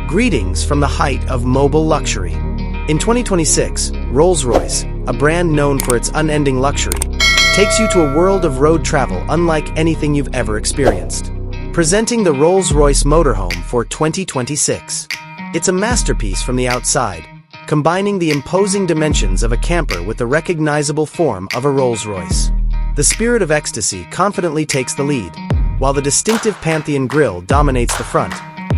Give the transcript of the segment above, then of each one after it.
Greetings from the height of mobile luxury. In 2026, Rolls-Royce, a brand known for its unending luxury, takes you to a world of road travel unlike anything you've ever experienced. Presenting the Rolls-Royce Motorhome for 2026. It's a masterpiece from the outside, combining the imposing dimensions of a camper with the recognizable form of a Rolls-Royce. The Spirit of Ecstasy confidently takes the lead, while the distinctive Pantheon grille dominates the front,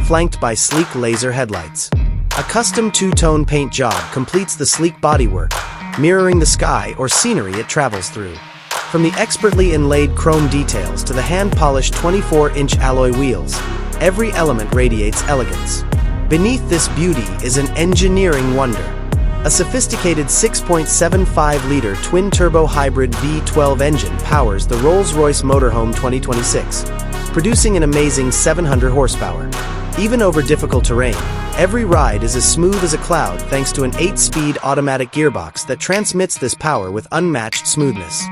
flanked by sleek laser headlights. A custom two-tone paint job completes the sleek bodywork, mirroring the sky or scenery it travels through. From the expertly inlaid chrome details to the hand-polished 24-inch alloy wheels, every element radiates elegance. Beneath this beauty is an engineering wonder. A sophisticated 6.75-liter twin-turbo hybrid V12 engine powers the Rolls-Royce Motorhome 2026, producing an amazing 700 horsepower. Even over difficult terrain, every ride is as smooth as a cloud thanks to an 8-speed automatic gearbox that transmits this power with unmatched smoothness.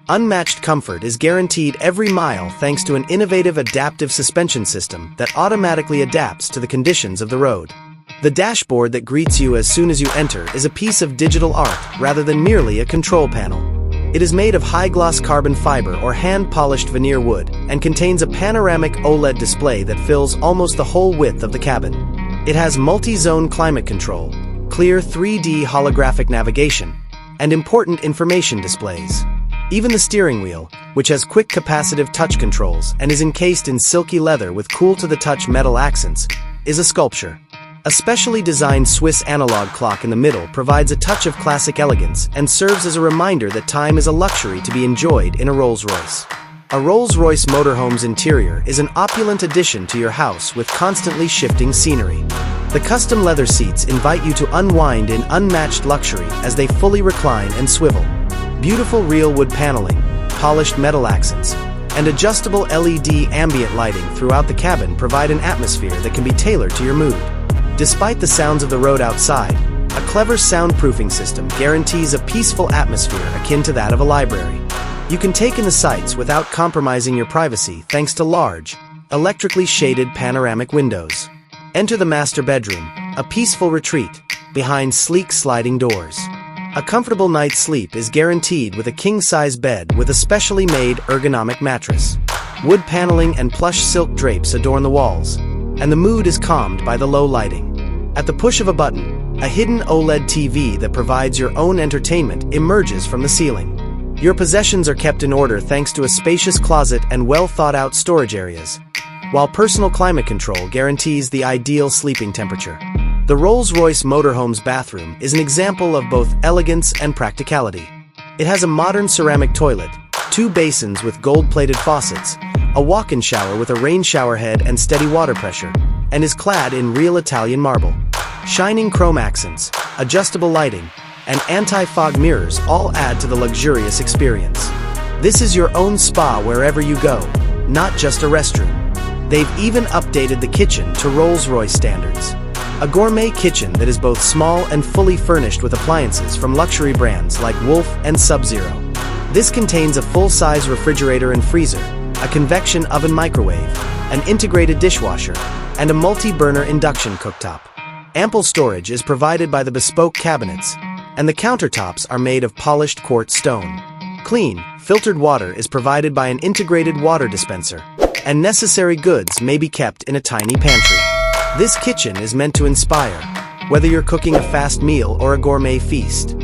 Unmatched comfort is guaranteed every mile thanks to an innovative adaptive suspension system that automatically adapts to the conditions of the road. The dashboard that greets you as soon as you enter is a piece of digital art rather than merely a control panel. It is made of high-gloss carbon fiber or hand-polished veneer wood and contains a panoramic OLED display that fills almost the whole width of the cabin. It has multi-zone climate control, clear 3D holographic navigation, and important information displays. Even the steering wheel, which has quick capacitive touch controls and is encased in silky leather with cool-to-the-touch metal accents, is a sculpture. A specially designed Swiss analog clock in the middle provides a touch of classic elegance and serves as a reminder that time is a luxury to be enjoyed in a Rolls-Royce. A Rolls-Royce Motorhome's interior is an opulent addition to your house with constantly shifting scenery. The custom leather seats invite you to unwind in unmatched luxury as they fully recline and swivel. Beautiful real wood paneling, polished metal accents, and adjustable LED ambient lighting throughout the cabin provide an atmosphere that can be tailored to your mood. Despite the sounds of the road outside, a clever soundproofing system guarantees a peaceful atmosphere akin to that of a library. You can take in the sights without compromising your privacy thanks to large, electrically shaded panoramic windows. Enter the master bedroom, a peaceful retreat, behind sleek sliding doors. A comfortable night's sleep is guaranteed with a king-size bed with a specially made ergonomic mattress. Wood paneling and plush silk drapes adorn the walls, and the mood is calmed by the low lighting. At the push of a button, a hidden OLED TV that provides your own entertainment emerges from the ceiling. Your possessions are kept in order thanks to a spacious closet and well-thought-out storage areas, while personal climate control guarantees the ideal sleeping temperature. The Rolls-Royce Motorhome's bathroom is an example of both elegance and practicality. It has a modern ceramic toilet, 2 basins with gold-plated faucets, a walk-in shower with a rain shower head and steady water pressure, and is clad in real Italian marble. Shining chrome accents, adjustable lighting, and anti-fog mirrors all add to the luxurious experience. This is your own spa wherever you go, not just a restroom. They've even updated the kitchen to Rolls-Royce standards. A gourmet kitchen that is both small and fully furnished with appliances from luxury brands like Wolf and Sub-Zero. This contains a full-size refrigerator and freezer, a convection oven microwave, an integrated dishwasher, and a multi-burner induction cooktop. Ample storage is provided by the bespoke cabinets, and the countertops are made of polished quartz stone. Clean, filtered water is provided by an integrated water dispenser, and necessary goods may be kept in a tiny pantry. This kitchen is meant to inspire, whether you're cooking a fast meal or a gourmet feast.